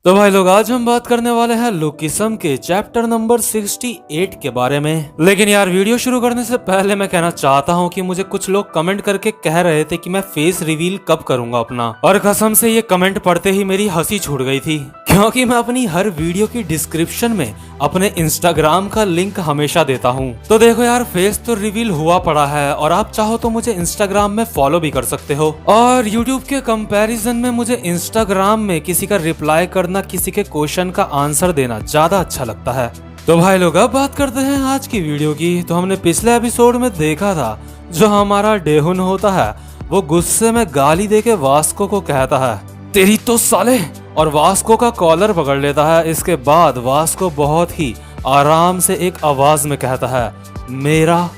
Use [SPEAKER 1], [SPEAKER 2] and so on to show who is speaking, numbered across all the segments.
[SPEAKER 1] तो भाई लोग आज हम बात करने वाले हैं लुकिज्म के चैप्टर नंबर 68 के बारे में। लेकिन यार वीडियो शुरू करने से पहले मैं कहना चाहता हूँ कि मुझे कुछ लोग कमेंट करके कह रहे थे कि मैं फेस रिवील कब करूंगा अपना, और कसम से ये कमेंट पढ़ते ही मेरी हंसी छूट गई थी, क्योंकि मैं अपनी हर वीडियो की डिस्क्रिप्शन में अपने इंस्टाग्राम का लिंक हमेशा देता हूँ। तो देखो यार, फेस तो रिवील हुआ पड़ा है और आप चाहो तो मुझे इंस्टाग्राम में फॉलो भी कर सकते हो, और यूट्यूब के कंपैरिजन में मुझे इंस्टाग्राम में किसी का रिप्लाई करना, किसी के क्वेश्चन का आंसर देना ज्यादा अच्छा लगता है। तो भाई लोग अब बात करते हैं आज की वीडियो की। तो हमने पिछले एपिसोड में देखा था जो हमारा डेहुन होता है वो गुस्से में गाली देके वास्को को कहता है तेरी तो साले, और वास्को का कॉलर पकड़ लेता है। इसके बाद वास्को बहुत ही आराम से एक आवाज में कहता है मेरा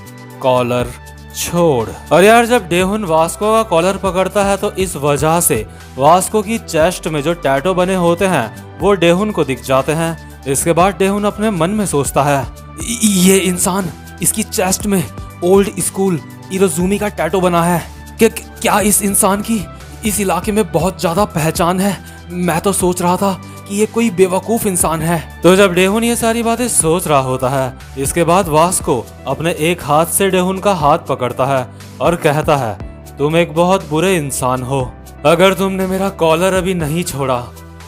[SPEAKER 1] कॉलर छोड़। और यार जब डेहुन वास्को का कॉलर पकड़ता है तो इस वजह से वास्को की चेस्ट में जो टैटू बने होते हैं वो डेहुन को दिख जाते हैं। इसके बाद डेहुन अपने मन में सोचता है ये इंसान, इसकी चेस्ट में ओल्ड स्कूल इरोजुमी का टैटू बना है। क्या इस इंसान की इस इलाके में बहुत ज्यादा पहचान है? मैं तो सोच रहा था कि ये कोई बेवकूफ इंसान है। तो जब डेहुन ये सारी बातें सोच रहा होता है, इसके बाद वास्को अपने एक हाथ से डेहुन का हाथ पकड़ता है और कहता है तुम एक बहुत बुरे इंसान हो। अगर तुमने मेरा कॉलर अभी नहीं छोड़ा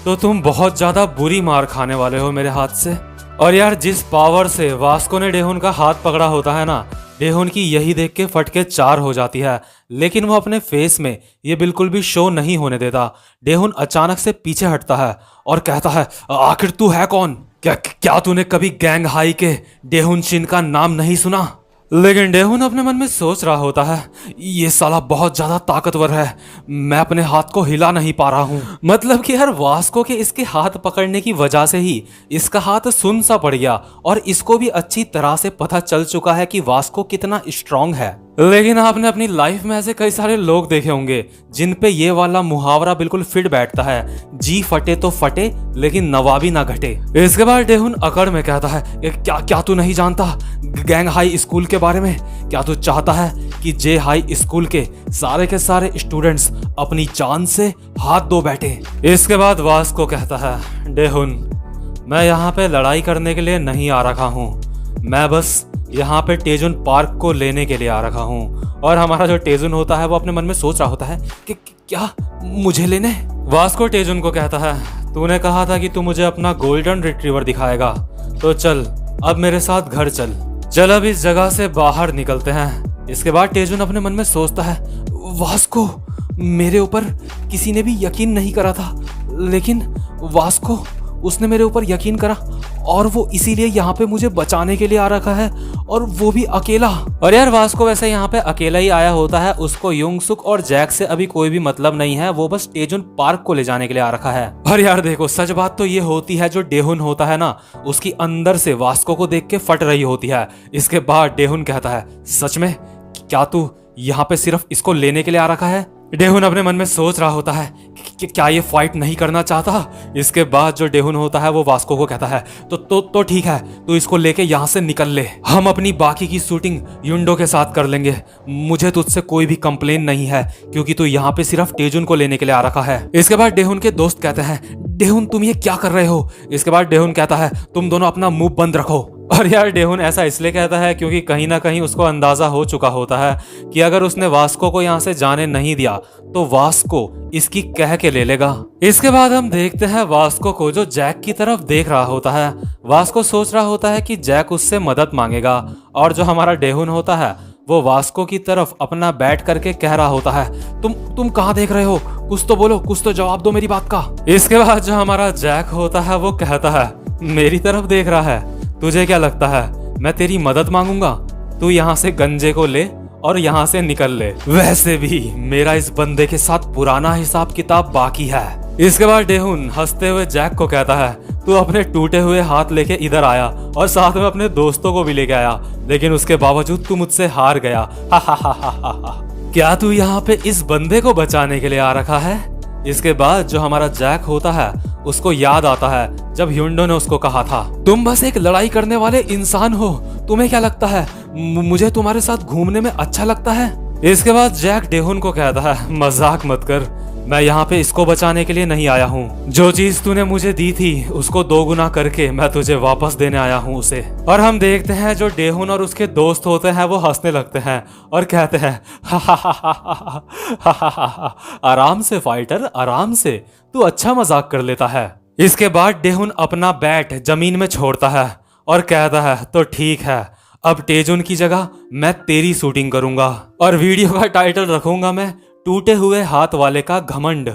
[SPEAKER 1] तो तुम बहुत ज्यादा बुरी मार खाने वाले हो मेरे हाथ से। और यार जिस पावर से वास्को ने डेहुन का हाथ पकड़ा होता है ना, डेहुन की यही देख के फटके चार हो जाती है, लेकिन वो अपने फेस में ये बिल्कुल भी शो नहीं होने देता। डेहुन अचानक से पीछे हटता है और कहता है आखिर तू है कौन? क्या तूने कभी गैंग हाई के डेहुन शिन का नाम नहीं सुना? लेकिन डेहुन अपने मन में सोच रहा होता है ये साला बहुत ज्यादा ताकतवर है, मैं अपने हाथ को हिला नहीं पा रहा हूँ। मतलब कि यार वास्को के इसके हाथ पकड़ने की वजह से ही इसका हाथ सुन सा पड़ गया, और इसको भी अच्छी तरह से पता चल चुका है कि वास्को कितना स्ट्रांग है। लेकिन आपने अपनी लाइफ में ऐसे कई सारे लोग देखे होंगे जिन पे ये वाला मुहावरा बिल्कुल फिट बैठता है, जी फटे तो फटे लेकिन नवाबी ना घटे। इसके बाद डेहुन अकड़ में कहता है क्या तू नहीं जानता गैंग हाई स्कूल के बारे में? क्या तू चाहता है कि जे हाई स्कूल के सारे स्टूडेंट्स अपनी जान से हाथ धो बैठे? इसके बाद वास्को कहता है डेहुन, मैं यहाँ पे लड़ाई करने के लिए नहीं आ रखा हूँ, मैं बस यहाँ पे टेजुन पार्क को लेने के लिए आ रखा हूँ। और हमारा जो टेजुन होता है वो अपने मन में सोच रहा होता है कि क्या मुझे लेने? वास्को टेजुन को कहता है तूने कहा था कि तू मुझे अपना गोल्डन रिट्रीवर दिखाएगा, तो चल अब मेरे साथ घर चल अब इस जगह से बाहर निकलते हैं। इसके बाद टेजुन अपने मन में सोचता है वास्को, मेरे ऊपर किसी ने भी यकीन नहीं करा था, लेकिन वास्को उसने मेरे ऊपर यकीन करा और वो इसीलिए यहाँ पे मुझे बचाने के लिए आ रखा है, और वो भी अकेला। और यार वास्को वैसे यहाँ पे अकेला ही आया होता है, उसको युंगसुक और जैक से अभी कोई भी मतलब नहीं है, वो बस टेजुन पार्क को ले जाने के लिए आ रखा है। और यार देखो सच बात तो ये होती है जो डेहुन होता है ना, उसकी अंदर से वास्को को देख के फट रही होती है। इसके बाद डेहुन कहता है सच में क्या तू यहाँ पे सिर्फ इसको लेने के लिए आ रखा है? डेहुन अपने मन में सोच रहा होता है कि क्या ये फाइट नहीं करना चाहता। इसके बाद जो डेहुन होता है वो वास्को को कहता है तो ठीक है, तू इसको लेके यहाँ से निकल ले, हम अपनी बाकी की शूटिंग युंडो के साथ कर लेंगे, मुझे तुझसे कोई भी कंप्लेन नहीं है क्योंकि तू यहाँ पे सिर्फ टेजुन को लेने के लिए आ रखा है। इसके बाद डेहुन के दोस्त कहते हैं डेहुन तुम ये क्या कर रहे हो? इसके बाद डेहुन कहता है तुम दोनों अपना मुंह बंद रखो। और यार डेहुन ऐसा इसलिए कहता है क्योंकि कहीं ना कहीं उसको अंदाजा हो चुका होता है कि अगर उसने वास्को को यहाँ से जाने नहीं दिया तो वास्को इसकी कह के ले लेगा। इसके बाद हम देखते हैं वास्को को जो जैक की तरफ देख रहा होता है। वास्को सोच रहा होता है कि जैक उससे मदद मांगेगा, और जो हमारा डेहुन होता है वो वास्को की तरफ अपना बैठ करके कह रहा होता है तुम कहाँ देख रहे हो? कुछ तो बोलो, कुछ तो जवाब दो मेरी बात का। इसके बाद जो हमारा जैक होता है वो कहता है मेरी तरफ देख रहा है, तुझे क्या लगता है मैं तेरी मदद मांगूंगा? तू यहाँ से गंजे को ले और यहाँ से निकल ले, वैसे भी मेरा इस बंदे के साथ पुराना हिसाब किताब बाकी है। इसके बाद डेहुन हंसते हुए जैक को कहता है तू अपने टूटे हुए हाथ लेके इधर आया और साथ में अपने दोस्तों को भी लेके आया, लेकिन उसके बावजूद तू मुझसे हार गया। क्या तू यहाँ पे इस बंदे को बचाने के लिए आ रखा है? इसके बाद जो हमारा जैक होता है उसको याद आता है जब ह्युंडो ने उसको कहा था तुम बस एक लड़ाई करने वाले इंसान हो, तुम्हें क्या लगता है मुझे तुम्हारे साथ घूमने में अच्छा लगता है? इसके बाद जैक डेहुन को कहता है मजाक मत कर, मैं यहाँ पे इसको बचाने के लिए नहीं आया हूँ। जो चीज तूने मुझे दी थी उसको 2 गुना करके मैं तुझे वापस देने आया हूँ उसे। और हम देखते हैं जो डेहुन और उसके दोस्त होते हैं वो हंसने लगते हैं और कहते हैं आराम से फाइटर, आराम से, तू अच्छा मजाक कर लेता है। इसके बाद डेहुन अपना बैट जमीन में छोड़ता है और कहता है तो ठीक है, अब टेजुन की जगह मैं तेरी शूटिंग करूंगा और वीडियो का टाइटल रखूंगा मैं टूटे हुए हाथ वाले का घमंड।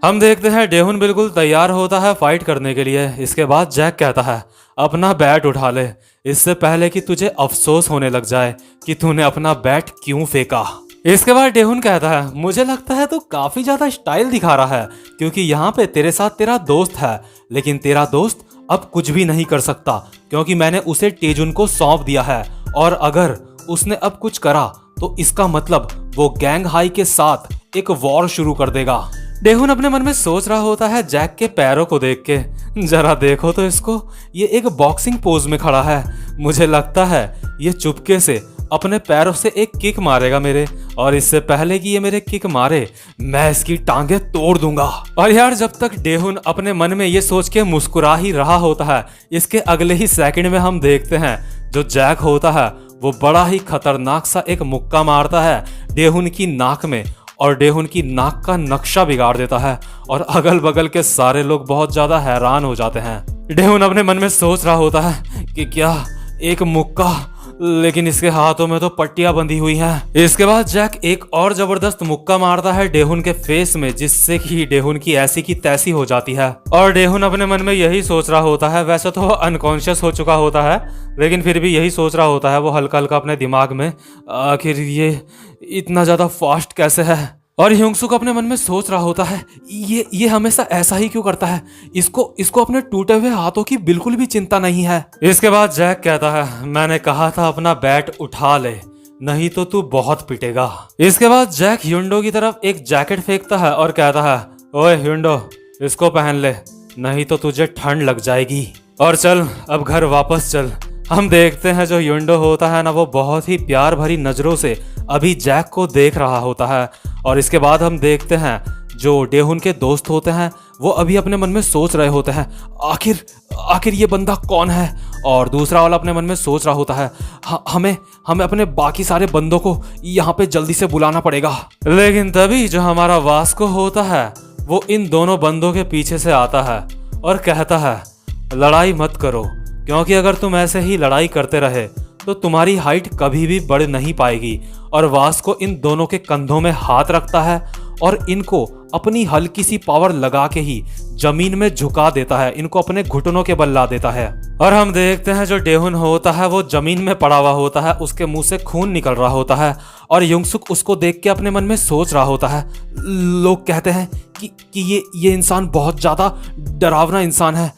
[SPEAKER 1] हम देखते हैं डेहुन बिल्कुल तैयार होता है फाइट करने के लिए। इसके बाद जैक कहता है अपना बैट उठा ले, इससे पहले कि तुझे अफसोस होने लग जाए कि तूने अपना बैट क्यों फेंका। इसके बाद डेहुन कहता है मुझे लगता है तू काफी ज्यादा स्टाइल दिखा रहा है, क्योंकि यहाँ पे तेरे साथ तेरा दोस्त है, लेकिन तेरा दोस्त अब कुछ भी नहीं कर सकता क्योंकि मैंने उसे टेजुन को सौंप दिया है, और अगर उसने अब कुछ करा तो इसका मतलब वो गैंग हाई के साथ एक वॉर शुरू कर देगा। डेहुन अपने मन में सोच रहा होता है जैक के पैरों को देख के, जरा देखो तो इसको, ये एक बॉक्सिंग पोज में खड़ा है। मुझे लगता है ये चुपके से अपने पैरों से एक किक मारेगा मेरे, और इससे पहले कि ये मेरे किक मारे मैं इसकी टांगे तोड़ दूंगा। और यार जब तक डेहुन अपने मन में ये सोच के मुस्कुरा ही रहा होता है, इसके अगले ही सेकंड में हम देखते हैं जो जैक होता है वो बड़ा ही खतरनाक सा एक मुक्का मारता है डेहुन की नाक में, और डेहुन की नाक का नक्शा बिगाड़ देता है, और अगल बगल के सारे लोग बहुत ज्यादा हैरान हो जाते हैं। डेहुन अपने मन में सोच रहा होता है कि क्या एक मुक्का, लेकिन इसके हाथों में तो पट्टियां बंधी हुई हैं। इसके बाद जैक एक और जबरदस्त मुक्का मारता है डेहुन के फेस में, जिससे कि डेहुन की ऐसी की तैसी हो जाती है। और डेहुन अपने मन में यही सोच रहा होता है, वैसे तो वो अनकॉन्शियस हो चुका होता है, लेकिन फिर भी यही सोच रहा होता है वो हल्का हल्का अपने दिमाग में, आखिर ये इतना ज्यादा फास्ट कैसे है। और ह्योंगसुक अपने मन में सोच रहा होता है ये हमेशा ऐसा ही क्यों करता है, इसको अपने टूटे हुए हाथों की बिल्कुल भी चिंता नहीं है। इसके बाद जैक कहता है मैंने कहा था अपना बैट उठा ले, नहीं तो तू बहुत पिटेगा। इसके बाद जैक ह्युंडो की तरफ एक जैकेट फेंकता है और कहता है ओए ह्युंडो, इसको पहन ले, नहीं तो तुझे ठंड लग जाएगी, और चल अब घर वापस चल। हम देखते हैं जो ह्युंडो होता है ना, वो बहुत ही प्यार भरी नजरों से अभी जैक को देख रहा होता है। और इसके बाद हम देखते हैं जो डेहुन के दोस्त होते हैं वो अभी अपने मन में सोच रहे होते हैं आखिर ये बंदा कौन है, और दूसरा वाला अपने मन में सोच रहा होता है हमें अपने बाकी सारे बंदों को यहाँ पे जल्दी से बुलाना पड़ेगा। लेकिन तभी जो हमारा वास्को होता है वो इन दोनों बंदों के पीछे से आता है और कहता है लड़ाई मत करो, क्योंकि अगर तुम ऐसे ही लड़ाई करते रहे तो तुम्हारी हाइट कभी भी बढ़ नहीं पाएगी। और वास्को इन दोनों के कंधों में हाथ रखता है और इनको अपनी हल्की सी पावर लगा के ही जमीन में झुका देता है, इनको अपने घुटनों के बल ला देता है। और हम देखते हैं जो डेहुन होता है वो जमीन में पड़ा हुआ होता है, उसके मुंह से खून निकल रहा होता है, और ह्योंगसुक उसको देख के अपने मन में सोच रहा होता है लोग कहते हैं कि ये इंसान बहुत ज्यादा डरावना इंसान है,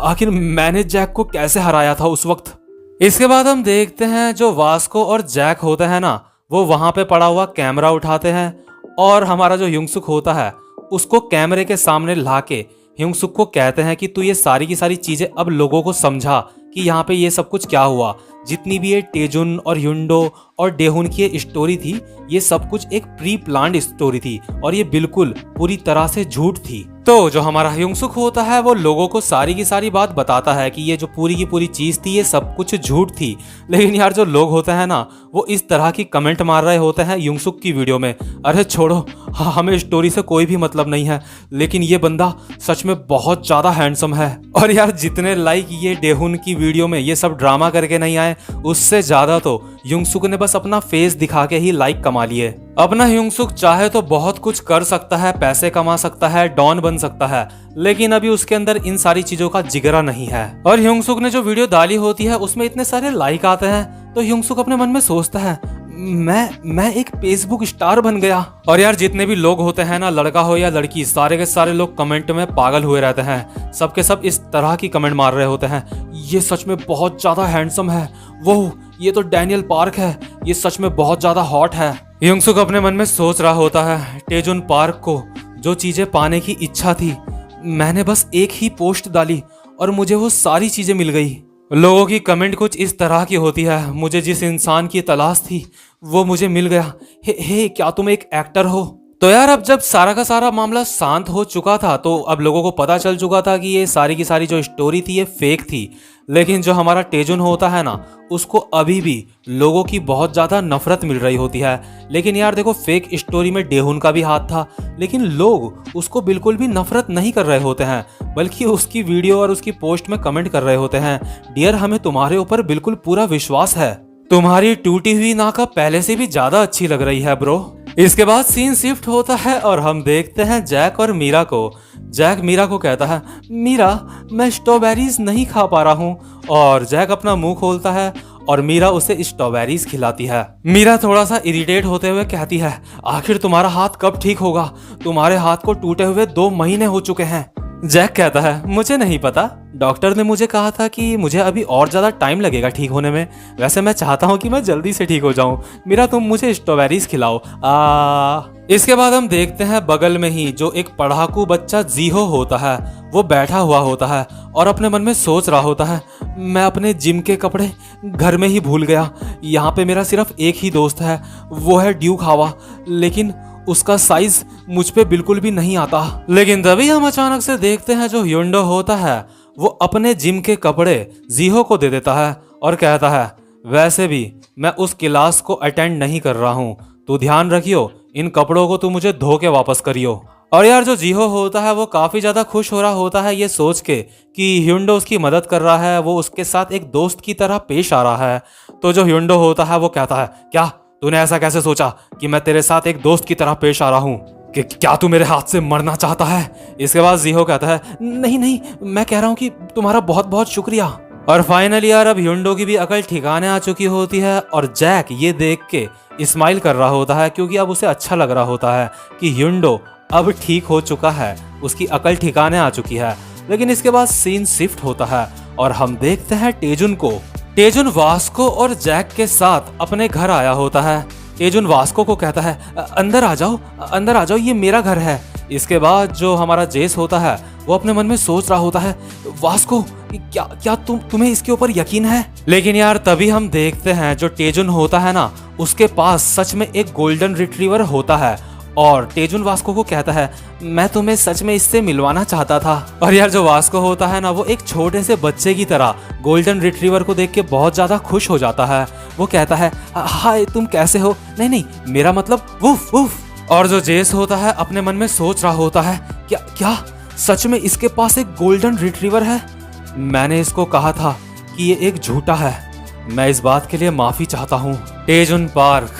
[SPEAKER 1] आखिर मैंने जैक को कैसे हराया था उस वक्त। इसके बाद हम देखते हैं जो वास्को और जैक होते हैं ना, वो वहां पे पड़ा हुआ कैमरा उठाते हैं और हमारा जो ह्योंगसुक होता है उसको कैमरे के सामने लाके ह्योंगसुक को कहते हैं कि तू ये सारी की सारी चीजें अब लोगों को समझा कि यहाँ पे ये सब कुछ क्या हुआ, जितनी भी ये टेजुन और ह्युंडो और डेहुन की ये स्टोरी थी, ये सब कुछ एक प्री प्लान्ड स्टोरी थी और ये बिल्कुल पूरी तरह से झूठ थी। तो जो हमारा ह्योंगसुक होता है वो लोगों को सारी की सारी बात बताता है कि ये जो पूरी की पूरी चीज थी ये सब कुछ झूठ थी। लेकिन यार जो लोग होते हैं ना वो इस तरह की कमेंट मार रहे होते हैं ह्योंगसुक की वीडियो में, अरे छोड़ो हमें स्टोरी से कोई भी मतलब नहीं है, लेकिन ये बंदा सच में बहुत ज्यादा हैंडसम है। और यार जितने लाइक ये डेहुन की वीडियो में ये सब ड्रामा करके नहीं आए, उससे ज्यादा तो ह्योंगसुक ने बस अपना फेस दिखा के ही लाइक कमा लिए। अपना ह्योंगसुक चाहे तो बहुत कुछ कर सकता है, पैसे कमा सकता है, डॉन बन सकता है, लेकिन अभी उसके अंदर इन सारी चीजों का जिगरा नहीं है। और ह्योंगसुक ने जो वीडियो डाली होती है उसमें इतने सारे लाइक आते हैं तो ह्योंगसुक अपने मन में सोचता है मैं एक फेसबुक स्टार बन गया। और यार जितने भी लोग होते हैं ना, लड़का हो या लड़की, सारे के सारे लोग कमेंट में पागल हुए रहते हैं, सबके सब इस तरह की कमेंट मार रहे होते हैं, ये सच में बहुत ज्यादा हैंडसम है, वो ये तो डैनियल पार्क है, ये सच में बहुत ज्यादा हॉट है। ह्योंगसुक अपने मन में सोच रहा होता है टेजुन पार्क को जो चीजें पाने की इच्छा थी, मैंने बस एक ही पोस्ट डाली और मुझे वो सारी चीजें मिल गई। लोगों की कमेंट कुछ इस तरह की होती है, मुझे जिस इंसान की तलाश थी वो मुझे मिल गया। हे क्या तुम एक एक्टर हो? तो यार अब जब सारा का सारा मामला शांत हो चुका था तो अब लोगों को पता चल चुका था कि ये सारी की सारी जो स्टोरी थी ये फेक थी। लेकिन जो हमारा टेजुन होता है ना, उसको अभी भी लोगों की बहुत ज़्यादा नफरत मिल रही होती है। लेकिन यार देखो, फेक स्टोरी में डेहुन का भी हाथ था, लेकिन लोग उसको बिल्कुल भी नफरत नहीं कर रहे होते हैं, बल्कि उसकी वीडियो और उसकी पोस्ट में कमेंट कर रहे होते हैं, डियर हमें तुम्हारे ऊपर बिल्कुल पूरा विश्वास है, तुम्हारी टूटी हुई नाक पहले से भी ज्यादा अच्छी लग रही है ब्रो। इसके बाद सीन शिफ्ट होता है और हम देखते हैं जैक और मीरा को। जैक मीरा को कहता है, मीरा मैं स्ट्रॉबेरीज नहीं खा पा रहा हूँ, और जैक अपना मुंह खोलता है और मीरा उसे स्ट्रॉबेरीज खिलाती है। मीरा थोड़ा सा इरिटेट होते हुए कहती है, आखिर तुम्हारा हाथ कब ठीक होगा? तुम्हारे हाथ को टूटे हुए 2 महीने हो चुके हैं। जैक कहता है, मुझे नहीं पता, डॉक्टर ने मुझे कहा था कि मुझे अभी और ज़्यादा टाइम लगेगा ठीक होने में। वैसे मैं चाहता हूँ कि मैं जल्दी से ठीक हो जाऊँ। मीरा तुम मुझे स्ट्रॉबेरीज खिलाओ। इसके बाद हम देखते हैं बगल में ही जो एक पढ़ाकू बच्चा जीहो होता है वो बैठा हुआ होता है और अपने मन में सोच रहा होता है, मैं अपने जिम के कपड़े घर में ही भूल गया। यहाँ पे मेरा सिर्फ एक ही दोस्त है, वो है ड्यूक हावा, लेकिन उसका साइज मुझ पे बिल्कुल भी नहीं आता। लेकिन तभी हम अचानक से देखते हैं जो ह्युंडो होता है वो अपने जिम के कपड़े जीहो को दे देता है और कहता है, वैसे भी मैं उस क्लास को अटेंड नहीं कर रहा हूँ, तू ध्यान रखियो, इन कपड़ों को तू मुझे धो के वापस करियो। और यार जो जीहो होता है वो काफी ज्यादा खुश हो रहा होता है ये सोच के कि ह्युंडो उसकी मदद कर रहा है, वो उसके साथ एक दोस्त की तरह पेश आ रहा है। तो जो ह्युंडो होता है वो कहता है, क्या तूने ऐसा कैसे सोचा कि मैं तेरे साथ एक दोस्त की तरह पेश आ रहा हूँ? कि क्या तू मेरे हाथ से मरना चाहता है? इसके बाद जीहो कहता है, नहीं नहीं, मैं कह रहा हूँ कि तुम्हारा बहुत बहुत शुक्रिया। और फाइनली यार अब ह्युंडो की भी अकल ठिकाने आ चुकी होती है और जैक ये देख के स्माइल कर रहा होता है, क्योंकि अब उसे अच्छा लग रहा होता है कि ह्युंडो अब ठीक हो चुका है, उसकी अकल ठिकाने आ चुकी है। लेकिन इसके बाद सीन शिफ्ट होता है और हम देखते हैं टेजुन को। टेजुन वास्को और जैक के साथ अपने घर आया होता है। टेजुन वास्को को कहता है, अंदर आ जाओ, अंदर आ जाओ, ये मेरा घर है। इसके बाद जो हमारा जेस होता है वो अपने मन में सोच रहा होता है, वास्को क्या तुम्हें इसके ऊपर यकीन है? लेकिन यार तभी हम देखते हैं जो टेजुन होता है ना, उसके पास सच में एक गोल्डन रिट्रीवर होता है और टेजुन वास्को को कहता है, मैं तुम्हें सच में इससे मिलवाना चाहता था। और यार जो वास्को होता है ना, वो एक छोटे से बच्चे की तरह गोल्डन रिट्रीवर को देख के बहुत ज्यादा खुश हो जाता है। वो कहता है, हाय तुम कैसे हो? नहीं नहीं, मेरा मतलब वुफ वुफ। और जो जेस होता है अपने मन में सोच रहा होता है, क्या सच में इसके पास एक गोल्डन रिट्रीवर है? मैंने इसको कहा था कि ये एक झूठा है, मैं इस बात के लिए माफी चाहता हूँ। टेजुन पार्क,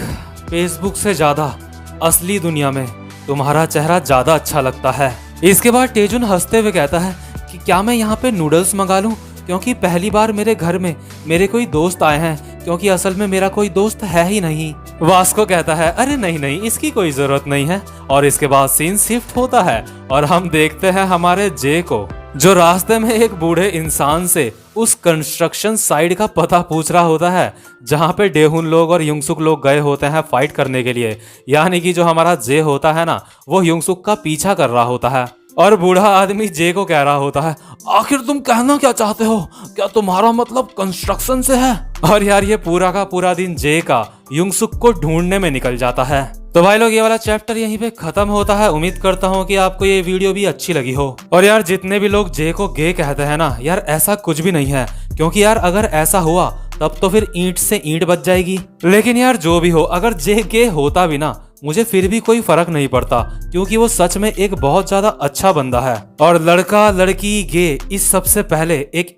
[SPEAKER 1] फेसबुक से ज्यादा असली दुनिया में तुम्हारा चेहरा ज्यादा अच्छा लगता है। इसके बाद टेजुन हंसते हुए कहता है कि क्या मैं यहाँ पे नूडल्स मंगा लूं, क्योंकि पहली बार मेरे घर में मेरे कोई दोस्त आए हैं, क्योंकि असल में मेरा कोई दोस्त है ही नहीं। वास्को कहता है, अरे नहीं नहीं, इसकी कोई जरूरत नहीं है। और इसके बाद सीन शिफ्ट होता है और हम देखते हैं हमारे जे को, जो रास्ते में एक बूढ़े इंसान से उस कंस्ट्रक्शन साइट का पता पूछ रहा होता है जहां पे डेहुन लोग और युंगसुक लोग गए होते हैं फाइट करने के लिए। यानी कि जो हमारा जे होता है ना, वो युंगसुक का पीछा कर रहा होता है और बूढ़ा आदमी जे को कह रहा होता है, आखिर तुम कहना क्या चाहते हो? क्या तुम्हारा मतलब कंस्ट्रक्शन से है? और यार ये पूरा का पूरा दिन जे का युंगसुक को ढूंढने में निकल जाता है। तो भाई लोग ये वाला चैप्टर यहीं पे खत्म होता है। उम्मीद करता हूँ कि आपको ये वीडियो भी अच्छी लगी हो। और यार जितने भी लोग जे को गे कहते हैं ना, यार ऐसा कुछ भी नहीं है, क्योंकि यार अगर ऐसा हुआ तब तो फिर ईंट से ईंट बच जाएगी। लेकिन यार जो भी हो, अगर जे गे होता भी ना, मुझे फिर भी कोई फर्क नहीं पड़ता, क्योंकि वो सच में एक बहुत ज्यादा अच्छा बंदा है। और लड़का लड़की गे, इस सबसे पहले एक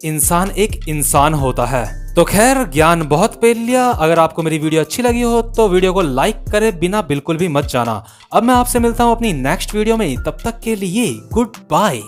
[SPEAKER 1] इंसान होता है। तो खैर ज्ञान बहुत पेल लिया। अगर आपको मेरी वीडियो अच्छी लगी हो तो वीडियो को लाइक करे बिना बिल्कुल भी मत जाना। अब मैं आपसे मिलता हूँ अपनी नेक्स्ट वीडियो में, तब तक के लिए गुड बाय।